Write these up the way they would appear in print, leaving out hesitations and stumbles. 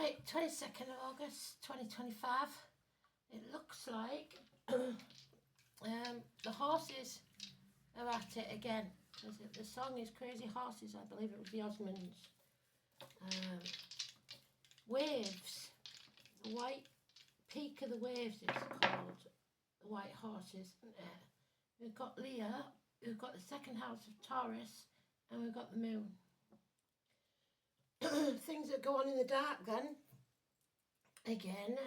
Right, 22nd of August 2025. It looks like the horses are at it again. The song is Crazy Horses, I believe it was the Osmonds. Waves, the white peak of the waves it's called, the white horses, isn't it? We've got Leo, we've got the second house of Taurus, and we've got the moon. Things that go on in the dark then, again,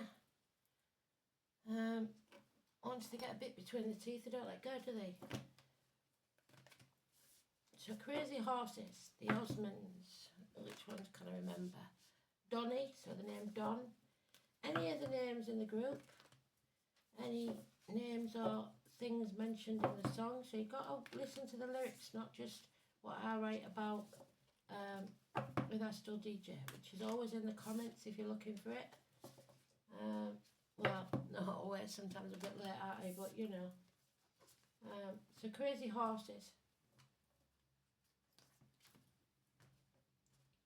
once they get a bit between the teeth, they don't let go, do they? So Crazy Horses, the Osmonds, which ones can I remember? Donny, so the name Don. Any other names in the group? Any names or things mentioned in the song? So you've got to listen to the lyrics, not just what I write about with Astral DJ, which is always in the comments if you're looking for it. Well, not always, sometimes a bit late, aren't I? But you know. So Crazy Horses.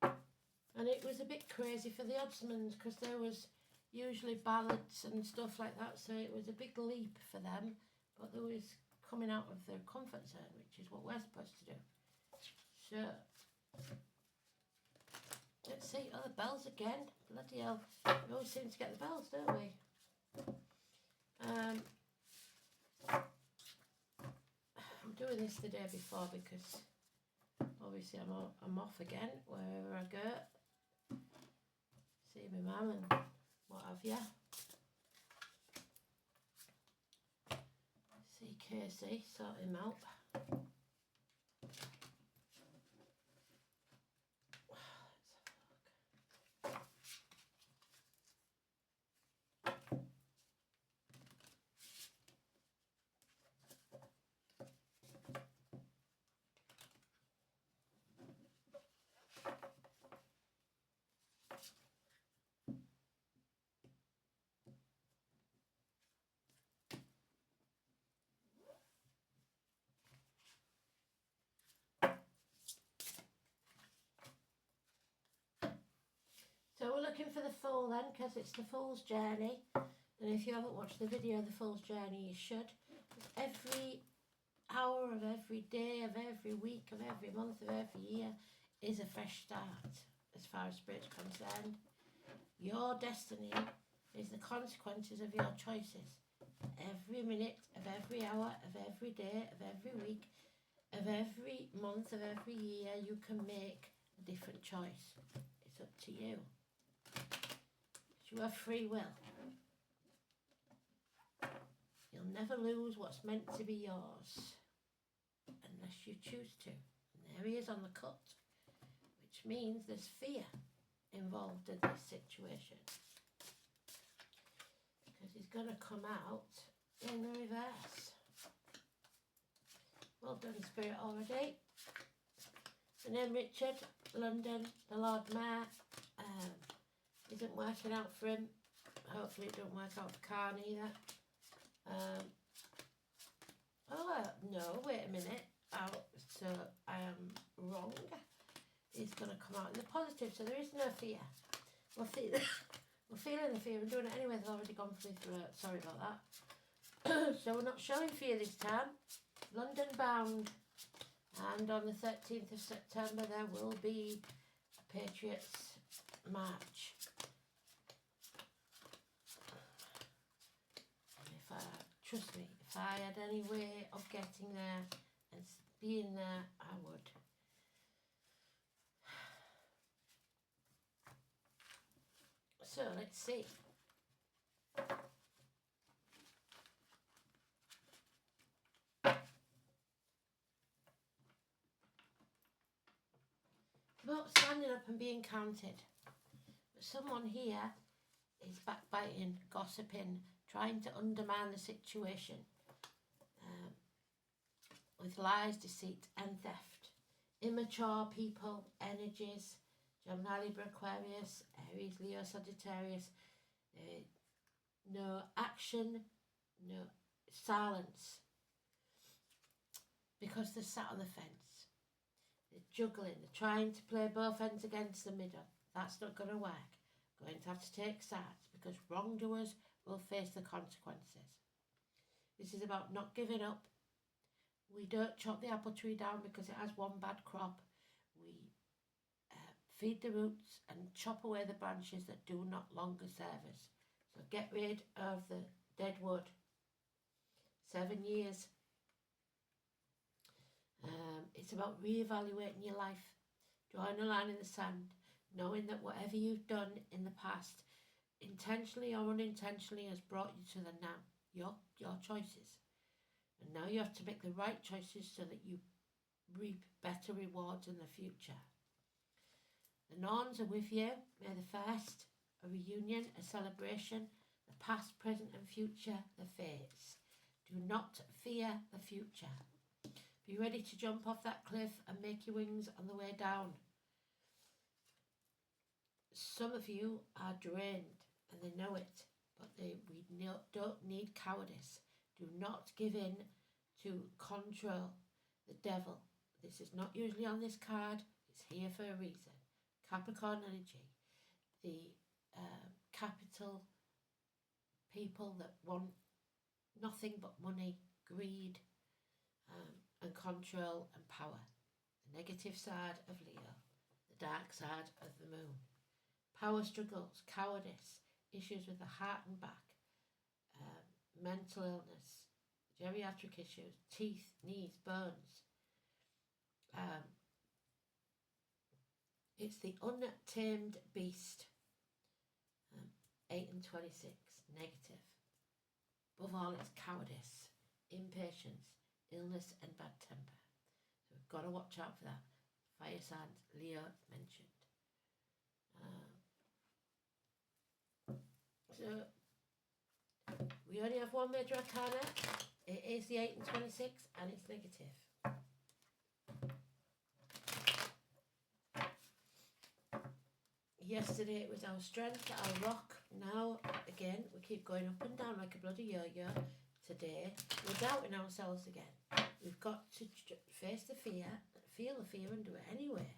And it was a bit crazy for the Osmonds because there was usually ballads and stuff like that, so it was a big leap for them, but they was coming out of their comfort zone, which is what we're supposed to do. So, let's see, oh, the bells again, bloody hell, we always seem to get the bells, don't we? I'm doing this the day before because obviously I'm off again wherever I go. See my mum and what have you. See Casey, sort him out. So we're looking for the Fool then, because it's the Fool's Journey. And if you haven't watched the video of the Fool's Journey, you should. Every hour of every day, of every week, of every month, of every year is a fresh start, as far as spirit's concerned. Your destiny is the consequences of your choices. Every minute of every hour, of every day, of every week, of every month, of every year, you can make a different choice. It's up to you. You have free will. You'll never lose what's meant to be yours unless you choose to. And there he is on the cut, which means there's fear involved in this situation. Because he's going to come out in the reverse. Well done, Spirit, already. The name Richard, London, the Lord Mayor. Isn't working out for him. Hopefully it don't work out for Khan either. No, wait a minute. So I am wrong. He's going to come out in the positive, so there is no fear. We're feeling the fear and doing it anyway. They've already gone for me throat. Sorry about that. So we're not showing fear this time. London bound. And on the 13th of September there will be a Patriots march. Trust me, if I had any way of getting there and being there, I would. So, let's see. About standing up and being counted. But someone here is backbiting, gossiping, trying to undermine the situation with lies, deceit and theft. Immature people, energies, Gemini, Libra, Aquarius, Aries, Leo, Sagittarius. No action, no silence. Because they're sat on the fence. They're juggling, they're trying to play both ends against the middle. That's not going to work. going to have to take sides because wrongdoers will face the consequences. This is about not giving up. We don't chop the apple tree down because it has one bad crop. We feed the roots and chop away the branches that do not longer serve us. So get rid of the dead wood. 7 years. It's about reevaluating your life, drawing a line in the sand, knowing that whatever you've done in the past, intentionally or unintentionally, has brought you to the now, your choices. And now you have to make the right choices so that you reap better rewards in the future. The Norns are with you. May the first, a reunion, a celebration, the past, present and future, the fates. Do not fear the future. Be ready to jump off that cliff and make your wings on the way down. Some of you are drained and they know it, but don't need cowardice. Do not give in to control the devil. This is not usually on this card. It's here for a reason. Capricorn energy. The capital people that want nothing but money, greed, and control and power. The negative side of Leo, the dark side of the moon. Power struggles, cowardice, issues with the heart and back, mental illness, geriatric issues, teeth, knees, bones. It's the untamed beast. 8 and 26, negative. Above all, it's cowardice, impatience, illness and bad temper. So we've got to watch out for that. Fire signs, Leo mentioned. So we only have one major arcana. It is the 8 and 26 and it's negative. Yesterday it was our strength, our rock. Now, again, we keep going up and down like a bloody yo-yo. Today, we're doubting ourselves again. We've got to face the fear, feel the fear and do it anyway.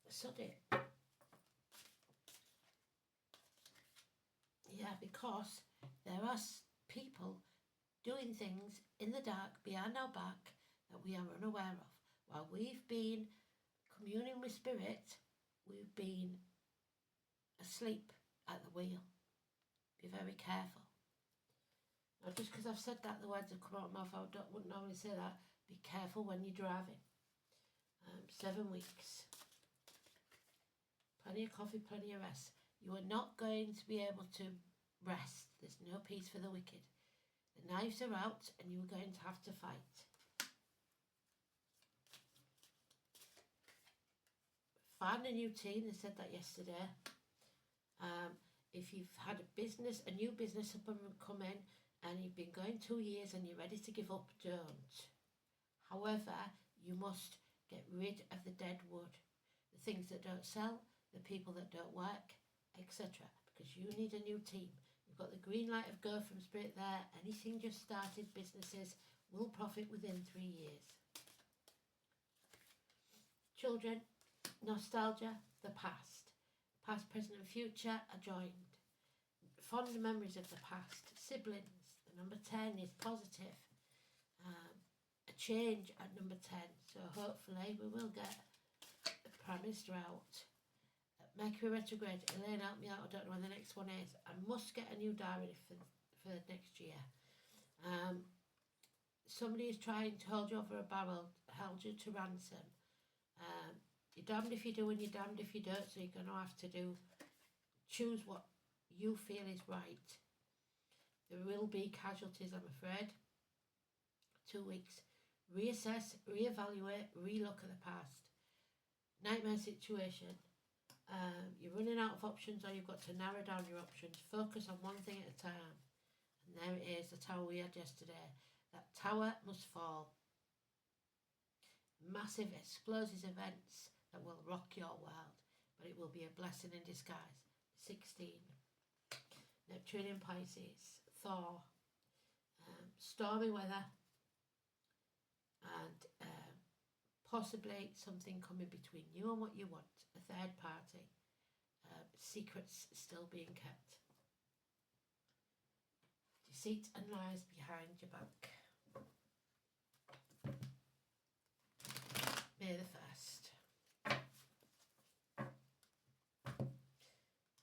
Sod it. Yeah, because there are people doing things in the dark, behind our back, that we are unaware of. While we've been communing with spirit, we've been asleep at the wheel. Be very careful. Now, just because I've said that, the words have come out of my mouth, I wouldn't normally say that. Be careful when you're driving. 7 weeks. Plenty of coffee, plenty of rest. You are not going to be able to rest. There's no peace for the wicked. The knives are out and you're going to have to fight. Find a new team. They said that yesterday. If you've had a business, a new business up and come in, and you've been going 2 years and you're ready to give up, don't. However, you must get rid of the dead wood, the things that don't sell, the people that don't work, etc. Because you need a new team. You've got the green light of go from spirit there. Anything just started businesses will profit within 3 years. Children, nostalgia, the past. Past, present and future are joined. Fond memories of the past. Siblings. The number 10 is positive. A change at number 10. So hopefully we will get the Prime Minister out. Mercury retrograde. Elaine, help me out. I don't know when the next one is. I must get a new diary for next year. Somebody is trying to hold you over a barrel, held you to ransom. You're damned if you do and you're damned if you don't, so you're going to have to choose what you feel is right. There will be casualties, I'm afraid. 2 weeks. Reassess, reevaluate, relook at the past. Nightmare situation. You're running out of options or you've got to narrow down your options. Focus on one thing at a time. And there it is, the tower we had yesterday. That tower must fall. Massive explosive events that will rock your world, but it will be a blessing in disguise. 16. Neptune in Pisces. Thor. Stormy weather. And possibly something coming between you and what you want. A third party. secrets still being kept. Deceit and lies behind your back. May the 1st.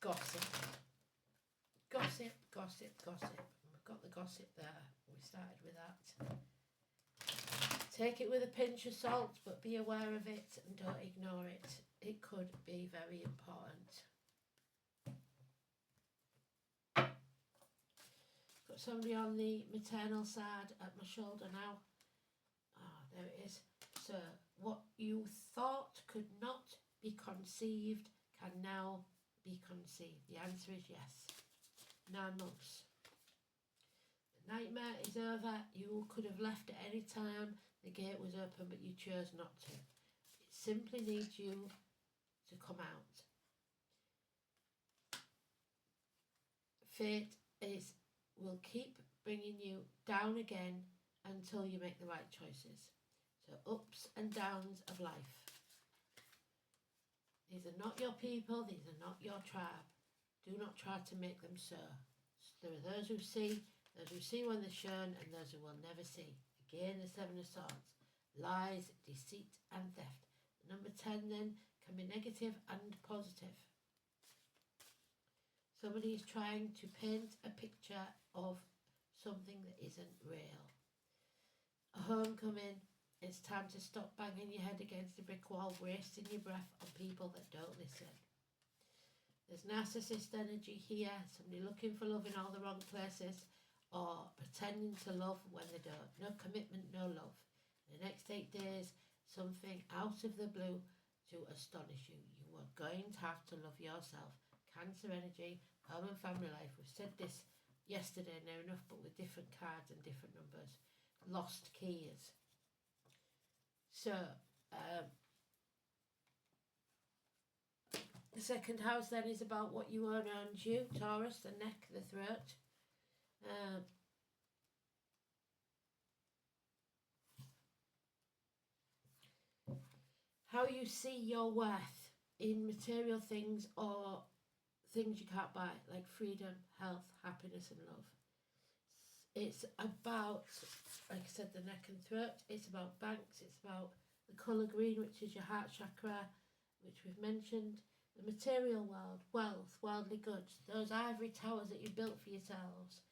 Gossip. Gossip, gossip, gossip. We've got the gossip there. We started with that. Take it with a pinch of salt, but be aware of it and don't ignore it. It could be very important. Got somebody on the maternal side at my shoulder now. Ah, there it is. So, what you thought could not be conceived can now be conceived. The answer is yes. 9 months. The nightmare is over. You could have left at any time. The gate was open, but you chose not to. It simply needs you to come out. Fate will keep bringing you down again until you make the right choices. So ups and downs of life. These are not your people. These are not your tribe. Do not try to make them so. There are those who see when they're shown, and those who will never see. Again, the 7 of Swords. Lies, deceit and theft. Number 10 then can be negative and positive. Somebody is trying to paint a picture of something that isn't real. A homecoming. It's time to stop banging your head against the brick wall, wasting your breath on people that don't listen. There's narcissist energy here, somebody looking for love in all the wrong places, or pretending to love when they don't. No commitment, no love. In the next 8 days, something out of the blue to astonish you. You are going to have to love yourself. Cancer energy, home and family life. We've said this yesterday, near enough, but with different cards and different numbers. Lost keys. So, the second house then is about what you own owns you. Taurus, the neck, the throat. How you see your worth in material things or things you can't buy, like freedom, health, happiness and love. It's about, like I said, the neck and throat. It's about banks. It's about the colour green, which is your heart chakra, which we've mentioned. The material world, wealth, worldly goods, those ivory towers that you built for yourselves.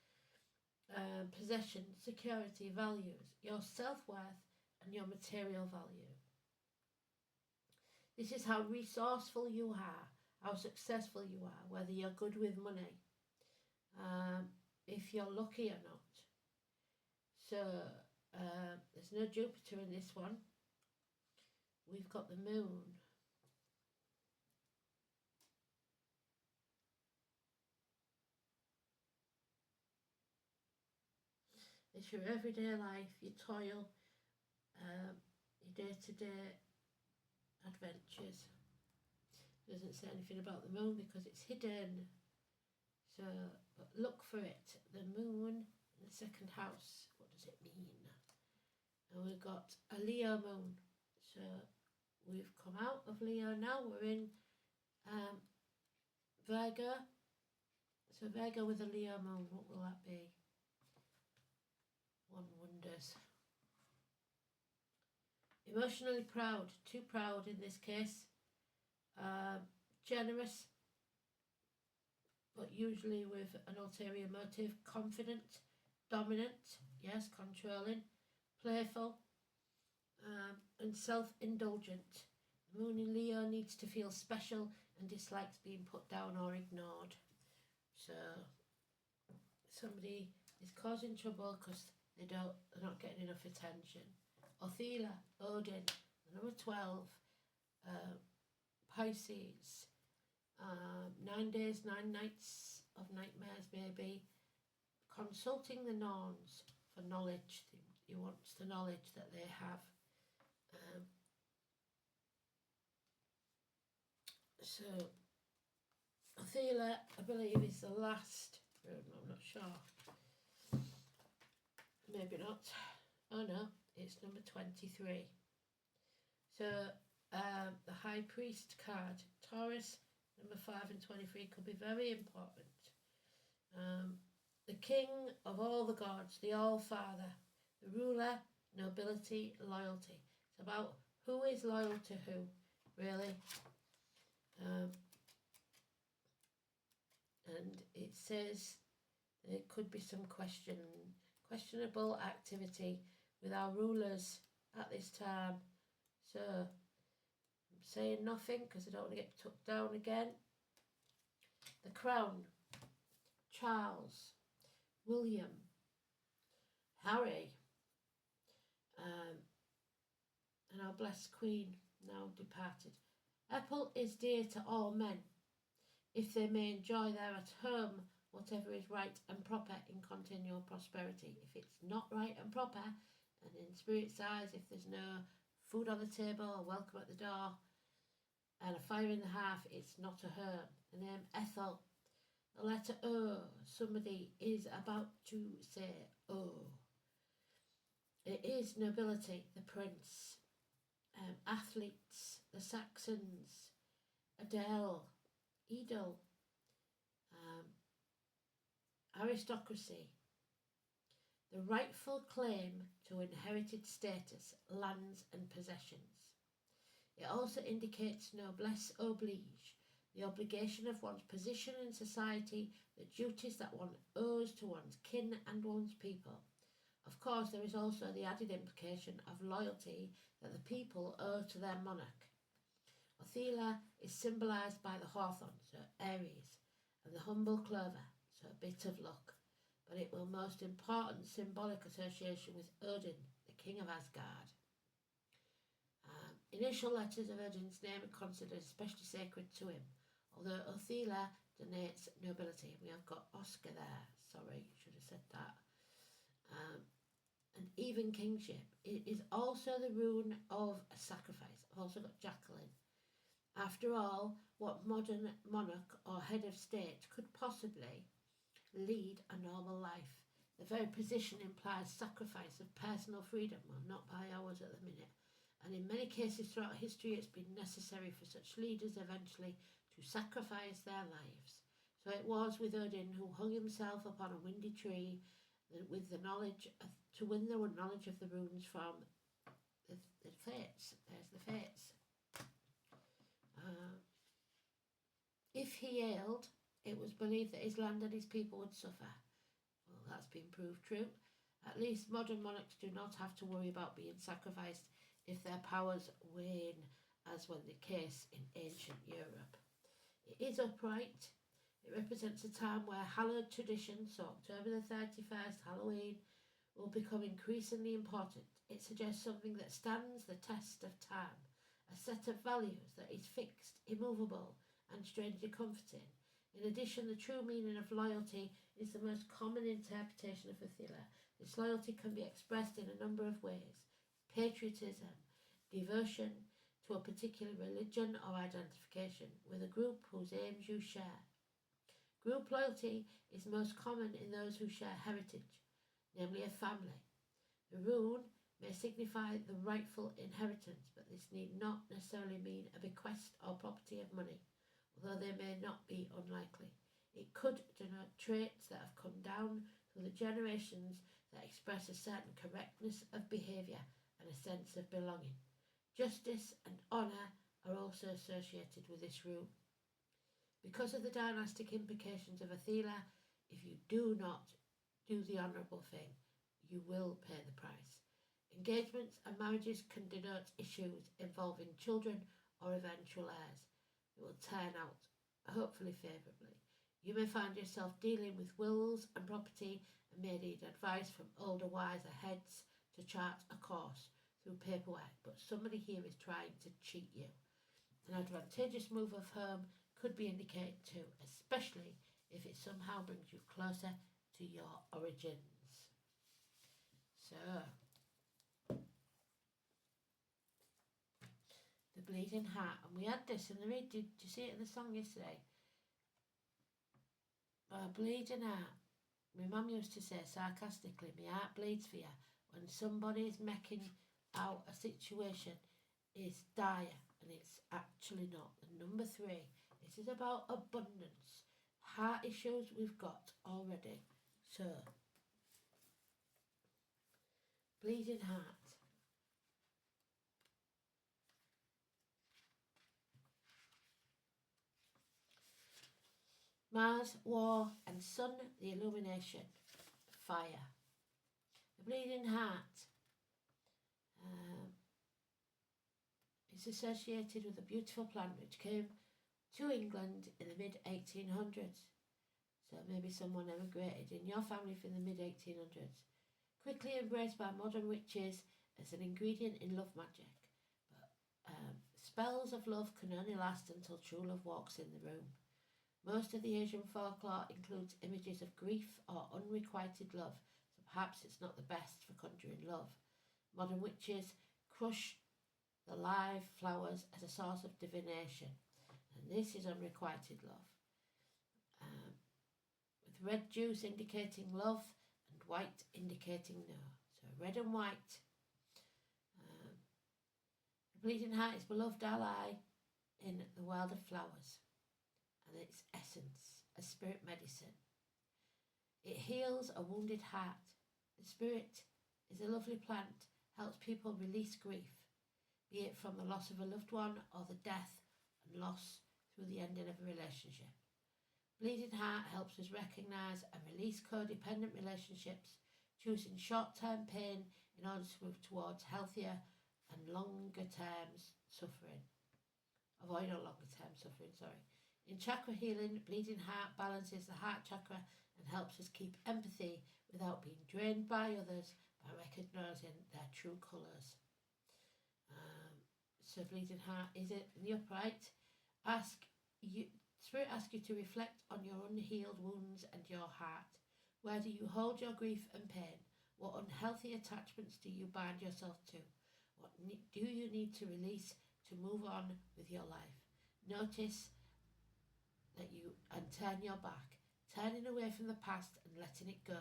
Possession, security, values, your self-worth and your material value. This is how resourceful you are, how successful you are, whether you're good with money, if you're lucky or not. So, there's no Jupiter in this one. We've got the moon. It's your everyday life, your toil, your day-to-day adventures. Doesn't say anything about the moon because it's hidden. So, but look for it. The moon in the second house. What does it mean? And we've got a Leo moon. So we've come out of Leo now. We're in Virgo. So Virgo with a Leo moon. What will that be? One wonders. Emotionally proud. Too proud in this case. Generous, but usually with an ulterior motive. Confident, dominant, yes, controlling, playful, and self-indulgent. The moon in Leo needs to feel special and dislikes being put down or ignored. So somebody is causing trouble because they're not getting enough attention. Othela, Odin, number 12, Pisces, 9 days, 9 nights of nightmares maybe. Consulting the Norns for knowledge. He wants the knowledge that they have. So, Othela, I believe, is the last. I'm not sure. Maybe not. Oh no, it's number 23. So, the High Priest card. Taurus, Number 5 and 23 could be very important. The king of all the gods, the All-Father, the ruler, nobility, loyalty. It's about who is loyal to who, really. And it says there could be some questionable activity with our rulers at this time. So I'm saying nothing because I don't want to get took down again. The crown. Charles, William, Harry, and our blessed Queen, now departed. Apple is dear to all men, if they may enjoy there at home whatever is right and proper in continual prosperity. If it's not right and proper, and in spirit's eyes, if there's no food on the table, a welcome at the door, and a fire in the hearth, it's not a home. The name Ethel. The letter O. Somebody is about to say O. It is nobility, the prince. Athletes, the Saxons. Adele, Edel. Aristocracy. The rightful claim to inherited status, lands and possessions. It also indicates noblesse oblige, the obligation of one's position in society, the duties that one owes to one's kin and one's people. Of course, there is also the added implication of loyalty that the people owe to their monarch. Othila is symbolised by the hawthorn, so Aries, and the humble clover, so a bit of luck, but it will most important symbolic association with Odin, the king of Asgard. Initial letters of Odin's name are considered especially sacred to him, although Othila denotes nobility. We have got Oscar there, sorry, should have said that. And even kingship. It is also the rune of a sacrifice. I've also got Jacqueline. After all, what modern monarch or head of state could possibly lead a normal life? The very position implies sacrifice of personal freedom, well, not by ours at the minute. And in many cases throughout history, it's been necessary for such leaders eventually to sacrifice their lives. So it was with Odin, who hung himself upon a windy tree with the knowledge to win the knowledge of the runes from the fates. There's the fates. If he ailed, it was believed that his land and his people would suffer. Well, that's been proved true. At least modern monarchs do not have to worry about being sacrificed if their powers wane, as was the case in ancient Europe. It is upright. It represents a time where hallowed traditions, so October the 31st, Halloween, will become increasingly important. It suggests something that stands the test of time, a set of values that is fixed, immovable, and strangely comforting. In addition, the true meaning of loyalty is the most common interpretation of Othila. This loyalty can be expressed in a number of ways: patriotism, devotion to a particular religion or identification with a group whose aims you share. Group loyalty is most common in those who share heritage, namely a family. The rune may signify the rightful inheritance, but this need not necessarily mean a bequest or property of money, although they may not be unlikely. It could denote traits that have come down through the generations that express a certain correctness of behaviour and a sense of belonging. Justice and honour are also associated with this rune. Because of the dynastic implications of Othila, if you do not do the honourable thing, you will pay the price. Engagements and marriages can denote issues involving children or eventual heirs. It will turn out, hopefully favourably. You may find yourself dealing with wills and property and may need advice from older, wiser heads to chart a course through paperwork, but somebody here is trying to cheat you. An advantageous move of home could be indicated too, especially if it somehow brings you closer to your origins. So, the bleeding heart, and we had this in the read. Did you see it in the song yesterday? Bleeding heart. My mum used to say sarcastically, my heart bleeds for you when somebody's making out a situation is dire and it's actually not. And number 3 This is about abundance. Heart issues we've got already. So, bleeding heart. Mars, war, and sun, the illumination. Fire. The bleeding heart is associated with a beautiful plant which came to England in the mid-1800s. So maybe someone emigrated in your family from the mid-1800s. Quickly embraced by modern witches as an ingredient in love magic. But spells of love can only last until true love walks in the room. Most of the Asian folklore includes images of grief or unrequited love, so perhaps it's not the best for conjuring love. Modern witches crush the live flowers as a source of divination, and this is unrequited love. With red juice indicating love and white indicating no. So red and white. The bleeding heart is beloved ally in the world of flowers, and its essence, a spirit medicine. It heals a wounded heart. The spirit is a lovely plant, helps people release grief, be it from the loss of a loved one or the death and loss through the ending of a relationship. Bleeding heart helps us recognise and release codependent relationships, choosing short-term pain in order to move towards healthier and longer-term suffering. Avoid longer-term suffering, In chakra healing, bleeding heart balances the heart chakra and helps us keep empathy without being drained by others by recognising their true colours. So bleeding heart, is it in the upright? Spirit asks you to reflect on your unhealed wounds and your heart. Where do you hold your grief and pain? What unhealthy attachments do you bind yourself to? What do you need to release to move on with your life? Notice that and turn your back, turning away from the past and letting it go.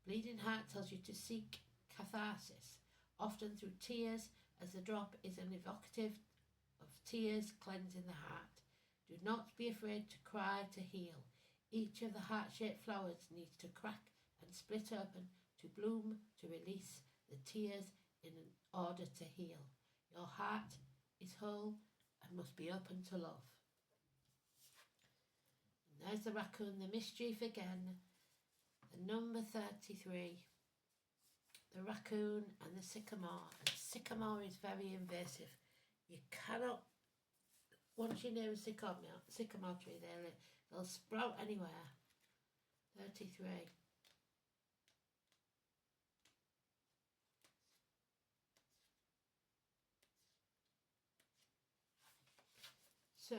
Bleeding heart tells you to seek catharsis, often through tears, as the drop is an evocative of tears cleansing the heart. Do not be afraid to cry to heal. Each of the heart-shaped flowers needs to crack and split open to bloom, to release the tears in order to heal. Your heart is whole and must be open to love. And there's the raccoon, the mischief again. The number 33. The raccoon and the sycamore. And sycamore is very invasive. You cannot, once you're near a sycamore tree, they'll sprout anywhere. 33. So,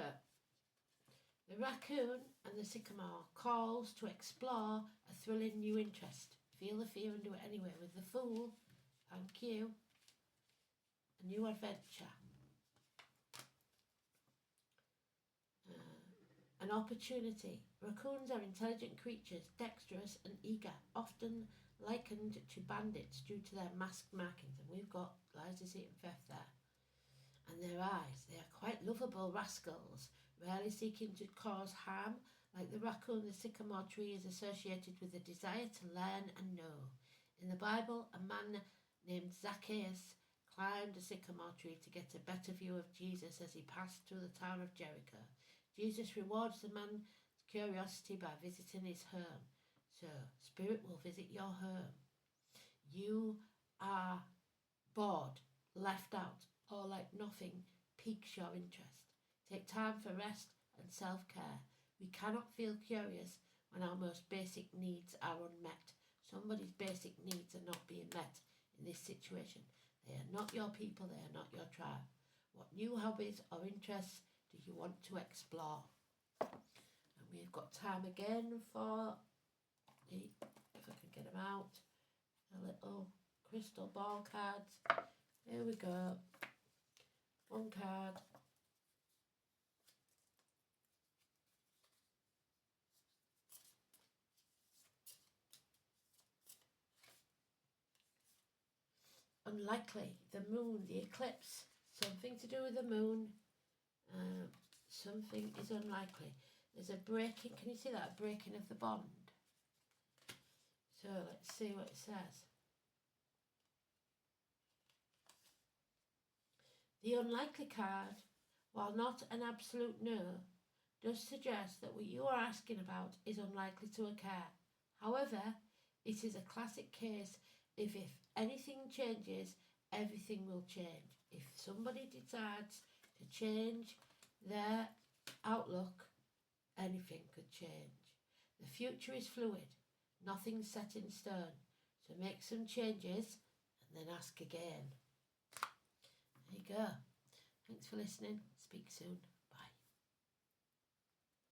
the raccoon and the sycamore calls to explore a thrilling new interest. Feel the fear and do it anyway. With the fool, thank you, a new adventure. An opportunity. Raccoons are intelligent creatures, dexterous and eager, often likened to bandits due to their masked markings. And we've got lies, deceit and theft there. And their eyes. They are quite lovable rascals, rarely seeking to cause harm. Like the raccoon, the sycamore tree is associated with a desire to learn and know. In the Bible, a man named Zacchaeus climbed a sycamore tree to get a better view of Jesus as he passed through the town of Jericho. Jesus rewards the man's curiosity by visiting his home. So, Spirit will visit your home. You are bored, left out, or like nothing piques your interest. Take time for rest and self-care. We cannot feel curious when our most basic needs are unmet. Somebody's basic needs are not being met in this situation. They are not your people, they are not your tribe. What new hobbies or interests do you want to explore? And we've got time again for the, if I can get them out, the little crystal ball cards. Here we go. One card. Unlikely. The moon, the eclipse. Something to do with the moon. something is unlikely. There's a breaking, can you see that? A breaking of the bond. So let's see what it says. The unlikely card, while not an absolute no, does suggest that what you are asking about is unlikely to occur. However, it is a classic case if anything changes, everything will change. If somebody decides to change their outlook, anything could change. The future is fluid. Nothing's set in stone. So make some changes and then ask again. There you go. Thanks for listening. Speak soon.